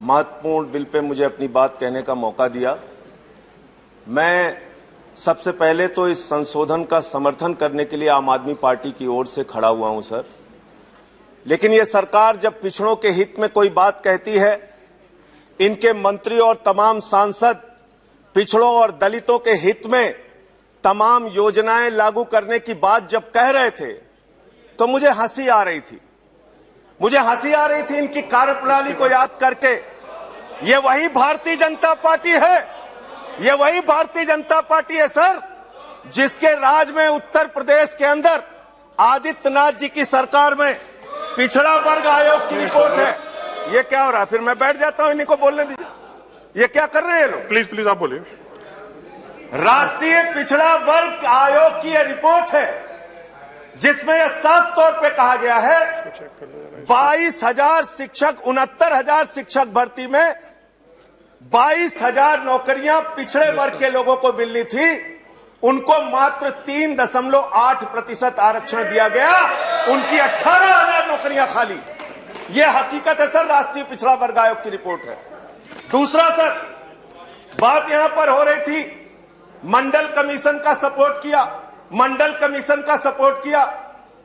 महत्वपूर्ण bill pay मुझे अपनी बात कहने का मौका दिया। मैं सबसे पहले तो इस संशोधन का समर्थन करने के लिए आम आदमी पार्टी की ओर से खड़ा हुआ हूं सर। लेकिन ये सरकार जब पिछड़ों के हित में कोई बात कहती है, इनके मंत्री और तमाम सांसद पिछड़ों और दलितों के हित में तमाम योजनाएं लागू करने की बात जब कह रहे थे तो मुझे हंसी आ रही थी। मुझे हंसी आ रही थी इनकी कार्यप्रणाली को याद करके। ये वही भारतीय जनता पार्टी है, ये वही भारतीय जनता पार्टी है सर, जिसके राज में उत्तर प्रदेश के अंदर आदित्यनाथ जी की सरकार में पिछड़ा वर्ग आयोग की रिपोर्ट है। ये क्या हो रहा है? फिर मैं बैठ जाता हूं, इन्हीं को बोलने दीजिए। ये क्या कर रहे हैं लोग? प्लीज प्लीज आप बोलिए। राष्ट्रीय पिछड़ा वर्ग आयोग की यह रिपोर्ट है जिसमें यह साफ तौर पे कहा गया है 22,000 शिक्षक 69,000 शिक्षक भर्ती में 22,000 नौकरियां पिछड़े वर्ग के लोगों को मिलनी थी, उनको मात्र 3.8% आरक्षण दिया गया। उनकी 18,000 नौकरियां खाली। यह हकीकत है सर, राष्ट्रीय पिछड़ा वर्ग आयोग की रिपोर्ट है। दूसरा सर, बात यहां पर हो रही थी मंडल कमीशन का सपोर्ट किया, मंडल कमीशन का सपोर्ट किया।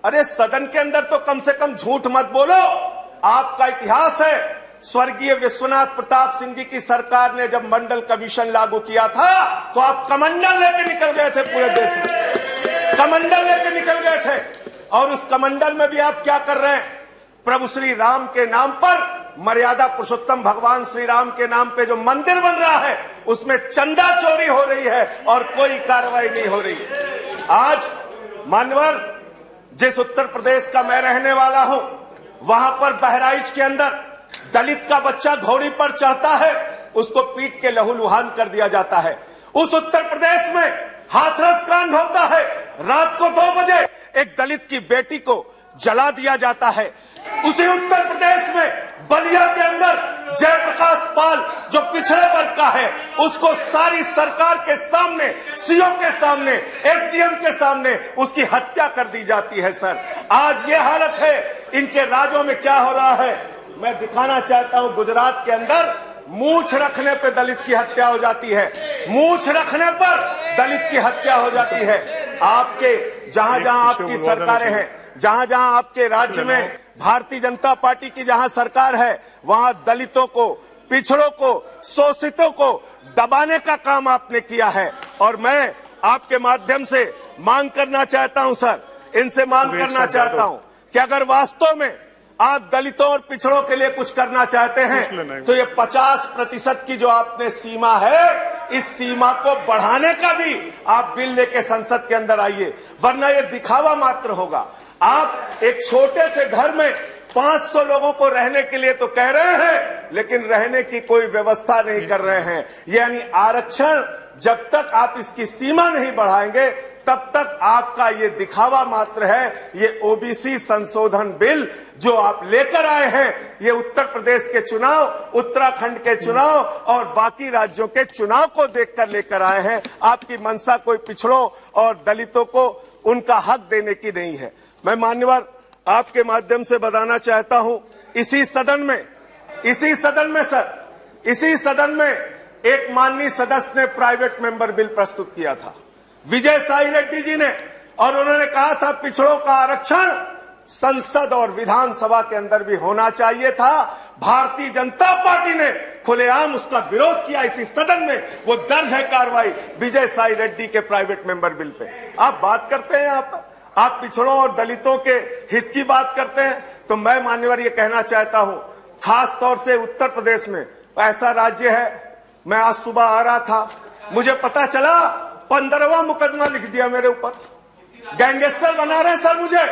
अरे सदन के अंदर तो कम से कम झूठ मत बोलो। आपका इतिहास है, स्वर्गीय विश्वनाथ प्रताप सिंह जी की सरकार ने जब मंडल कमीशन लागू किया था तो आप कमंडल लेके निकल गए थे, पूरे देश में कमंडल लेके निकल गए थे। और उस कमंडल में भी आप क्या कर रहे हैं? प्रभु श्री राम के नाम पर, मर्यादा पुरुषोत्तम भगवान श्री राम के नाम पे जो मंदिर बन रहा है उसमें चंदा चोरी हो रही है और कोई कार्रवाई नहीं हो रही है। आज मान्यवर, जिस उत्तर प्रदेश का मैं रहने वाला हूं, वहां पर बहराइच के अंदर दलित का बच्चा घोड़ी पर चढ़ता है, उसको पीट के लहूलुहान कर दिया जाता है। उस उत्तर प्रदेश में हाथरस कांड होता है, रात को 2 बजे एक दलित की बेटी को जला दिया जाता है। उसी उत्तर प्रदेश में बलिया के अंदर जयप्रकाश पाल जो पिछड़े वर्ग का है, उसको सारी सरकार के सामने, सीओ के सामने, एसडीएम के सामने उसकी हत्या कर दी जाती है। सर, आज ये हालत है। इनके राज्यों में क्या हो रहा है मैं दिखाना चाहता हूं। गुजरात के अंदर मूंछ रखने पे दलित की हत्या हो जाती है, मूंछ रखने पर दलित की हत्या हो जाती है। आपके जहां जहां आपकी सरकारें हैं, जहां जहां आपके राज्य में भारतीय जनता पार्टी की जहां सरकार है, वहां दलितों को, पिछड़ों को, शोषितों को दबाने का काम आपने किया है। और मैं आपके माध्यम से मांग करना चाहता हूं सर, इनसे मांग करना चाहता हूं कि अगर वास्तव में आप दलितों और पिछड़ों के लिए कुछ करना चाहते हैं तो ये 50% की जो आपने सीमा है, इस सीमा को बढ़ाने का भी आप बिल लेके संसद के अंदर आइए, वरना ये दिखावा मात्र होगा। आप एक छोटे से घर में 500 लोगों को रहने के लिए तो कह रहे हैं, लेकिन रहने की कोई व्यवस्था नहीं कर रहे हैं। यानी आरक्षण जब तक आप इसकी सीमा नहीं बढ़ाएंगे तब तक आपका ये दिखावा मात्र है। ये ओबीसी संशोधन बिल जो आप लेकर आए हैं, ये उत्तर प्रदेश के चुनाव, उत्तराखंड के चुनाव और बाकी राज्यों के चुनाव को देखकर लेकर आए हैं। आपकी मंशा कोई पिछड़ों और दलितों को उनका हक देने की नहीं है। मैं मान्यवर आपके माध्यम से बताना चाहता हूं, इसी सदन में एक माननीय सदस्य ने प्राइवेट मेंबर बिल प्रस्तुत किया था, विजय साई रेड्डी जी ने, और उन्होंने कहा था पिछड़ों का आरक्षण संसद और विधानसभा के अंदर भी होना चाहिए था। भारतीय जनता पार्टी ने खुलेआम उसका विरोध किया इसी सदन में। वो दर्ज है कार्रवाई विजय साई रेड्डी के प्राइवेट मेंबर बिल पे। आप बात करते हैं, आप पिछड़ों और दलितों के हित की बात करते हैं। तो मैं मान्यवर ये कहना चाहता हूं, खास तौर से उत्तर प्रदेश में ऐसा राज्य है, मैं आज सुबह आ रहा था, मुझे पता चला 15वां मुकदमा लिख दिया मेरे ऊपर। गैंगस्टर बना रहे हैं सर, मुझे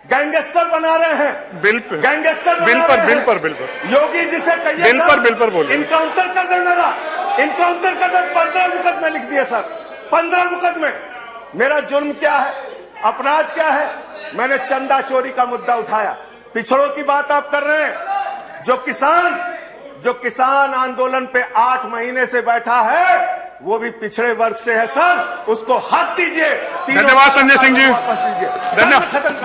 गैंगस्टर बना रहे हैं, बिल पे, गैंगस्टर बिल पर योगी जी से कहिए बिल पर बोलिए, इनकाउंटर कर दे, मेरा इनकाउंटर कर दे। 15 मुकदमे लिख दिए सर, 15 मुकदमे। मेरा जुर्म क्या है, अपराध क्या है? मैंने चंदा चोरी का मुद्दा उठाया। पिछड़ों की बात आप कर रहे हैं। जो किसान आंदोलन पे 8 महीने से बैठा है वो भी पिछड़े वर्ग से है सर, उसको हक दीजिए। धन्यवाद संजय सिंह जी, वापस लीजिए।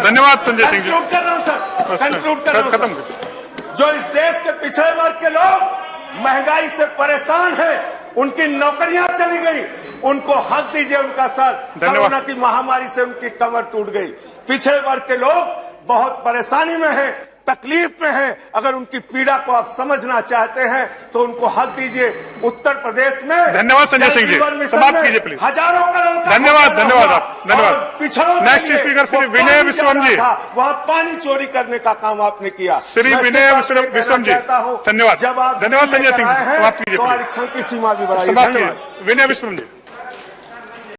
धन्यवाद संजय सिंह जी। कंक्लूड कर रहा हूं सर, कंक्लूड कर रहा हूं। जो इस देश के पिछड़े वर्ग के लोग महंगाई से परेशान हैं, उनकी नौकरियां चली गई, उनको हक दीजिए उनका सर। कोरोना की महामारी से उनकी कमर टूट गई। पिछड़े वर्ग के लोग बहुत परेशानी में हैं, तकलीफ में हैं। अगर उनकी पीड़ा को आप समझना चाहते हैं तो उनको हक दीजिए। उत्तर प्रदेश में धन्यवाद संजय सिंह जी, समाप्त कीजिए प्लीज। हजारों करोड़ का धन्यवाद आप, धन्यवाद। पिछड़ों नेक्स्ट स्पीकर श्री विनय विश्वम जी। वहाँ पानी चोरी करने का काम आपने किया। श्री विनय विश्वम जी, धन्यवाद। जब आप धन्यवाद संजय सिंह जी, समाप्त कीजिए तो आरक्षण की सीमा भी बढ़ाई। धन्यवाद विनय विश्वम जी।